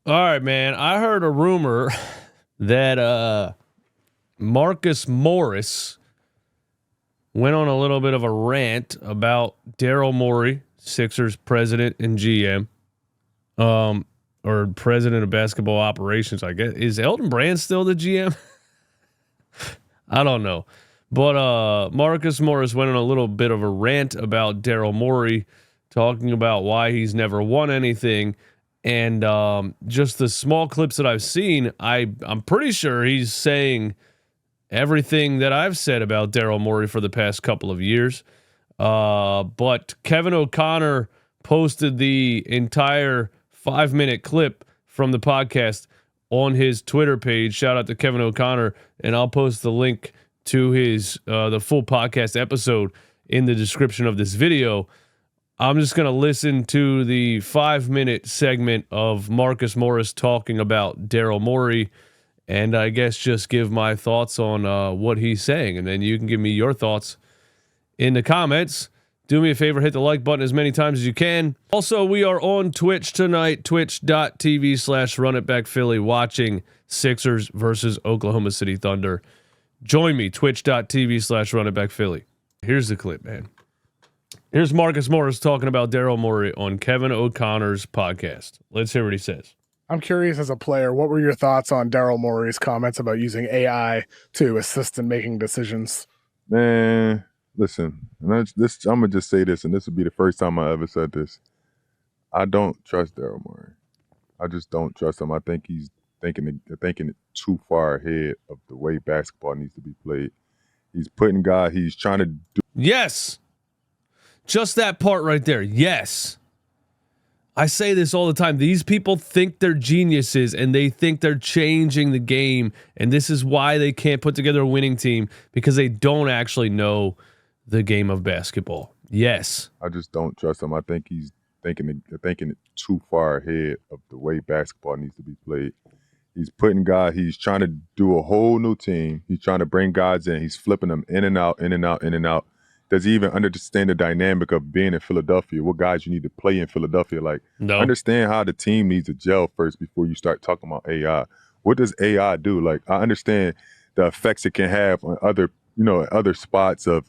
All right, man. I heard a rumor that Marcus Morris went on a little bit of a rant about Daryl Morey, Sixers president and GM, or president of basketball operations. I guess is Elton Brand still the GM? I don't know, but Marcus Morris went on a little bit of a rant about Daryl Morey, talking about why he's never won anything. And just the small clips that I've seen, I'm pretty sure he's saying everything that I've said about Daryl Morey for the past couple of years. But Kevin O'Connor posted the entire 5-minute clip from the podcast on his Twitter page. Shout out to Kevin O'Connor, and I'll post the link to his the full podcast episode in the description of this video. I'm just going to listen to the 5-minute segment of Marcus Morris talking about Daryl Morey, and I guess just give my thoughts on what he's saying. And then you can give me your thoughts in the comments. Do me a favor, hit the like button as many times as you can. Also, we are on Twitch tonight, twitch.tv/runitbackphilly, watching Sixers versus Oklahoma City Thunder. Join me, twitch.tv/runitbackphilly. Here's the clip, man. Here's Marcus Morris talking about Daryl Morey on Kevin O'Connor's podcast. Let's hear what he says. I'm curious, as a player, what were your thoughts on Daryl Morey's comments about using AI to assist in making decisions? Man, listen, I'm going to just say this, and this will be the first time I ever said this. I don't trust Daryl Morey. I just don't trust him. I think he's thinking it too far ahead of the way basketball needs to be played. He's putting guys, he's trying to do. Yes. Just that part right there. Yes. I say this all the time. These people think they're geniuses and they think they're changing the game. And this is why they can't put together a winning team, because they don't actually know the game of basketball. Yes. I just don't trust him. I think he's thinking it too far ahead of the way basketball needs to be played. He's putting guys, he's trying to do a whole new team. He's trying to bring guys in. He's flipping them in and out, in and out, in and out. Does he even understand the dynamic of being in Philadelphia? What guys you need to play in Philadelphia? Like, No. Understand how the team needs to gel first before you start talking about AI. What does AI do? Like, I understand the effects it can have on other spots of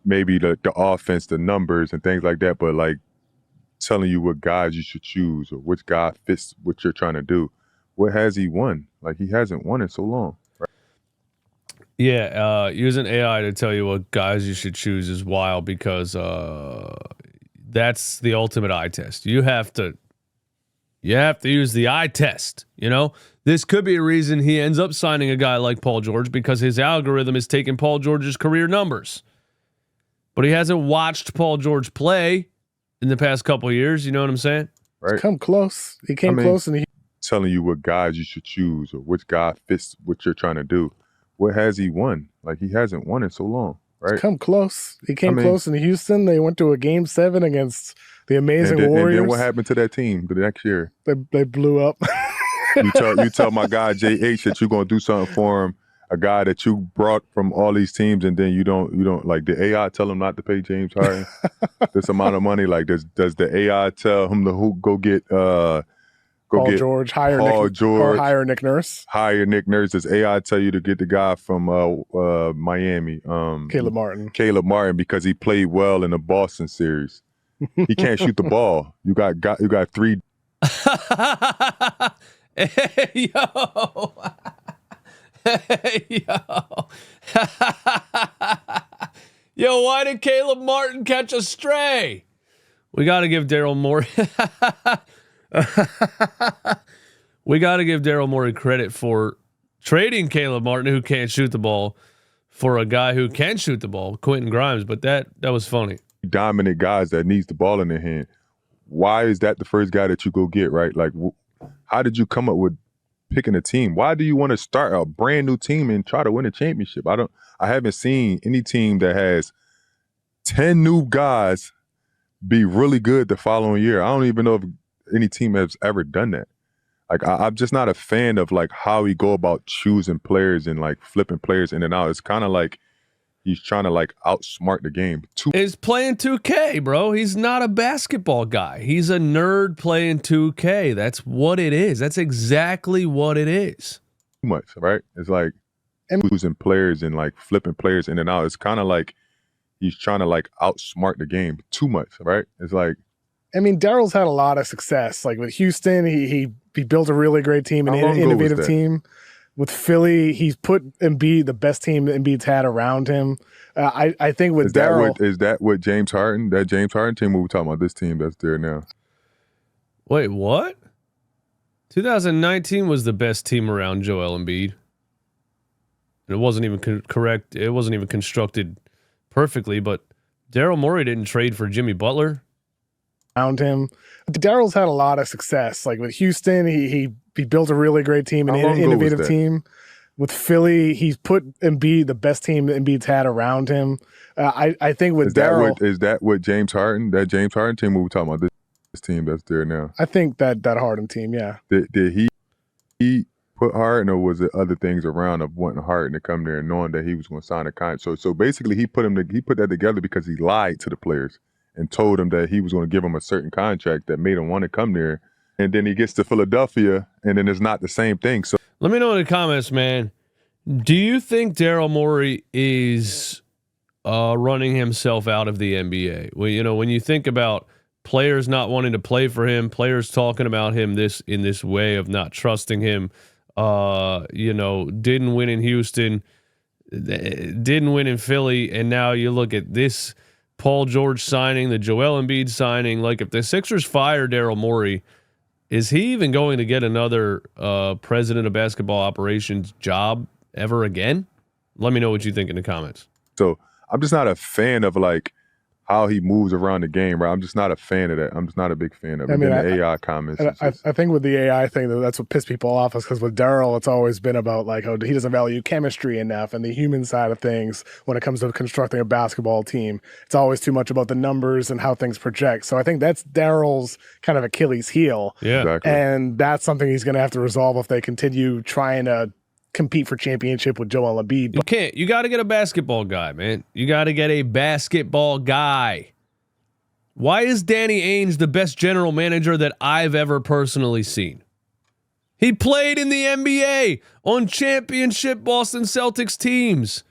maybe the offense, the numbers and things like that, but like telling you what guys you should choose or which guy fits what you're trying to do. What has he won? Like, he hasn't won in so long. Yeah, using AI to tell you what guys you should choose is wild, because that's the ultimate eye test. You have to use the eye test. You know, this could be a reason he ends up signing a guy like Paul George, because his algorithm is taking Paul George's career numbers, but he hasn't watched Paul George play in the past couple of years. You know what I'm saying? Right. He's come close. He came close, and he telling you what guys you should choose or which guy fits what you're trying to do. What has he won? Like, he hasn't won in so long, right? He's come close. He came close in Houston. They went to a Game 7 against the amazing Warriors. And then what happened to that team the next year? They blew up. You tell my guy JH that you're gonna do something for him, a guy that you brought from all these teams, and then you don't like the AI tell him not to pay James Harden this amount of money. Like, does the AI tell him to go get Paul George, hire Nick Nurse. Hire Nick Nurse. Does AI tell you to get the guy from Miami? Caleb Martin. Caleb Martin, because he played well in the Boston series. He can't shoot the ball. You got three. Hey, yo. Hey, yo. Yo, why did Caleb Martin catch a stray? We got to give Daryl Morey. We got to give Daryl Morey credit for trading Caleb Martin, who can't shoot the ball, for a guy who can shoot the ball, Quentin Grimes. But that was funny. Dominant guys that needs the ball in their hand. Why is that the first guy that you go get, right? Like, how did you come up with picking a team? Why do you want to start a brand new team and try to win a championship? I haven't seen any team that has 10 new guys be really good the following year. I don't even know if any team has ever done that. Like, I'm just not a fan of like how he go about choosing players and like flipping players in and out. It's kind of like he's trying to like outsmart the game. Is playing 2K, bro. He's not a basketball guy. He's a nerd playing 2K. That's what it is. That's exactly what it is. Too much, right? It's like losing players and like flipping players in and out. It's kind of like he's trying to like outsmart the game too much, right? It's like, I mean, Daryl's had a lot of success. Like with Houston, he built a really great team, an innovative team. With Philly, he's put Embiid, the best team that Embiid's had around him. I think with Daryl, is that what James Harden, that James Harden team we were talking about, this team that's there now? Wait, what? 2019 was the best team around Joel Embiid. And it wasn't even correct. It wasn't even constructed perfectly, but Daryl Morey didn't trade for Jimmy Butler. Around him. Daryl's had a lot of success. Like with Houston, he built a really great team, an innovative team. With Philly, he's put Embiid, the best team that Embiid's had around him. I think with Daryl, is that what James Harden, that James Harden team we were talking about, this team that's there now? I think that Harden team, yeah. Did he put Harden, or was it other things around of wanting Harden to come there and knowing that he was going to sign a contract? So basically, he put that together because he lied to the players and told them that he was going to give them a certain contract that made him want to come there. And then he gets to Philadelphia, and then it's not the same thing. So let me know in the comments, man. Do you think Daryl Morey is running himself out of the NBA? Well, when you think about players not wanting to play for him, players talking about him in this way of not trusting him, didn't win in Houston, didn't win in Philly, and now you look at this Paul George signing, the Joel Embiid signing. Like, if the Sixers fire Daryl Morey, is he even going to get another president of basketball operations job ever again? Let me know what you think in the comments. So I'm just not a fan of like how he moves around the game, right? I'm just not a fan of that. I'm just not a big fan of it. I mean, the AI comments. I think with the AI thing, that's what pissed people off, is because with Daryl, it's always been about like, oh, he doesn't value chemistry enough and the human side of things when it comes to constructing a basketball team. It's always too much about the numbers and how things project. So I think that's Daryl's kind of Achilles heel. Yeah. Exactly. And that's something he's going to have to resolve if they continue trying to compete for championship with Joel Embiid. You can't. You got to get a basketball guy, man. You got to get a basketball guy. Why is Danny Ainge the best general manager that I've ever personally seen? He played in the NBA on championship Boston Celtics teams.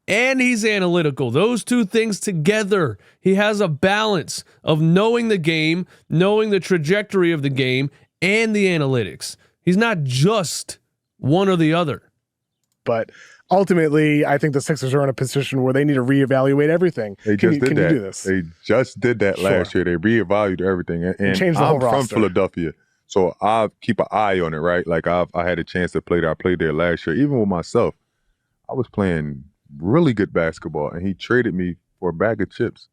And he's analytical. Those two things together. He has a balance of knowing the game, knowing the trajectory of the game, and the analytics. He's not just one or the other. But ultimately, I think the Sixers are in a position where they need to reevaluate everything. Can you do this? They just did that last year. They reevaluated everything. And changed the whole I'm roster. from Philadelphia, so I keep an eye on it, right? Like I had a chance to play there. I played there last year. Even with myself, I was playing really good basketball, and he traded me for a bag of chips.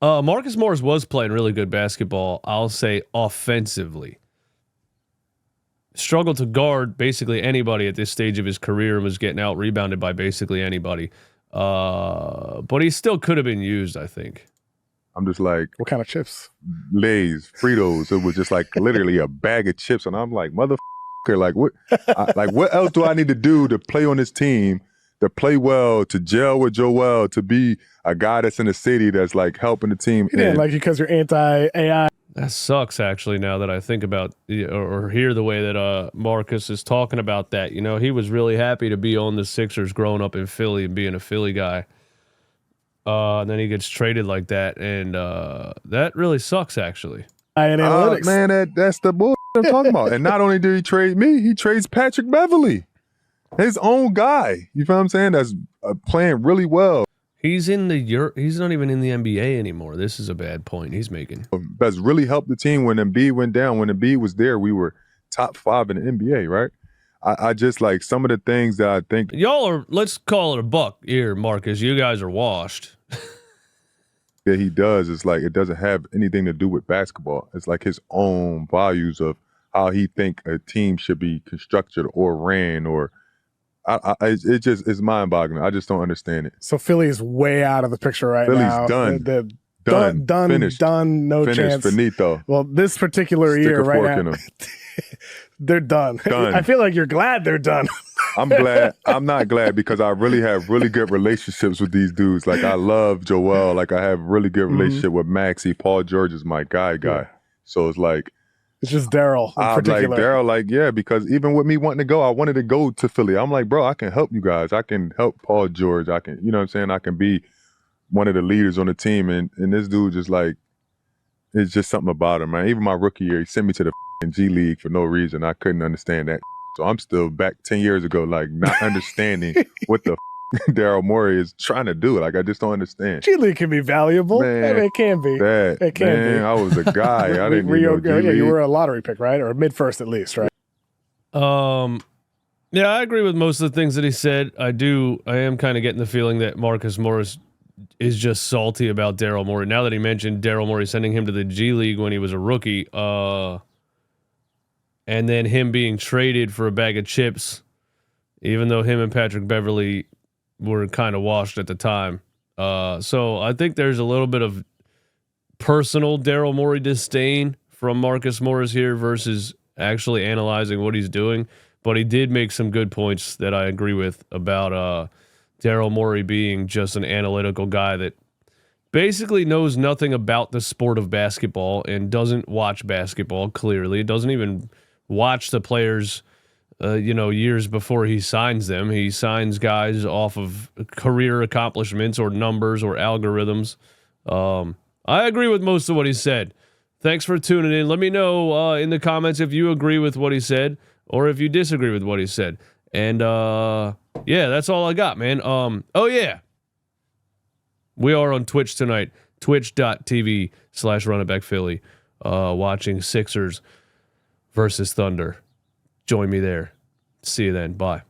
Marcus Morris was playing really good basketball, I'll say, offensively. Struggled to guard basically anybody at this stage of his career and was getting out rebounded by basically anybody. But he still could have been used, I think. I'm just like, what kind of chips? Lay's, Fritos. It was just like literally a bag of chips, and I'm like, motherfucker, like what? What else do I need to do to play on this team, to play well, to gel with Joel, to be a guy that's in the city that's like helping the team? Yeah, like because you're anti-AI. That sucks, actually, now that I think about or hear the way that Marcus is talking about that. He was really happy to be on the Sixers growing up in Philly and being a Philly guy. And then he gets traded like that, and that really sucks, actually. And analytics. Man, that's the bull I'm talking about. And not only did he trade me, he trades Patrick Beverley, his own guy. You feel what I'm saying? That's playing really well. He's not even in the NBA anymore. This is a bad point he's making. That's really helped the team when Embiid went down. When Embiid was there, we were top 5 in the NBA, right? I just like some of the things that I think. Y'all are, let's call it a buck here, Marcus. You guys are washed. That he does is like, it doesn't have anything to do with basketball. It's like his own values of how he think a team should be constructed or ran, or it's mind-boggling. I just don't understand it. So Philly is way out of the picture right now. Philly's done. Finished. No chance. Finito. Well, this particular year, right now, They're done. Done. I feel like you're glad they're done. I'm glad. I'm not glad because I really have really good relationships with these dudes. Like I love Joel. Like I have really good relationship with Maxie. Paul George is my guy. Yeah. So it's like it's just Daryl in I'm particular. like Daryl. Like yeah, because even with me wanting to go, I wanted to go to Philly. I'm like, bro, I can help you guys. I can help Paul George. I can, you know what I'm saying? I can be one of the leaders on the team. And this dude just like, it's just something about him, man. Even my rookie year, he sent me to the G League for no reason. I couldn't understand that. So I'm still back 10 years ago, like not understanding what the Daryl Morey is trying to do. Like I just don't understand. G League can be valuable. Man, It can be. It can be. I was a guy. I didn't even know G League. You were a lottery pick, right? Or mid-first at least, right? Yeah, I agree with most of the things that he said. I am kind of getting the feeling that Marcus Morris is just salty about Daryl Morey. Now that he mentioned Daryl Morey sending him to the G League when he was a rookie, and then him being traded for a bag of chips, even though him and Patrick Beverly were kind of washed at the time. So I think there's a little bit of personal Daryl Morey disdain from Marcus Morris here versus actually analyzing what he's doing. But he did make some good points that I agree with about Daryl Morey being just an analytical guy that basically knows nothing about the sport of basketball and doesn't watch basketball, clearly. Doesn't even watch the players, years before he signs them. He signs guys off of career accomplishments or numbers or algorithms. I agree with most of what he said. Thanks for tuning in. Let me know in the comments if you agree with what he said or if you disagree with what he said. And yeah, that's all I got, man. Oh yeah. We are on Twitch tonight. Twitch.tv/RunItBackPhilly. Watching Sixers versus Thunder. Join me there. See you then. Bye.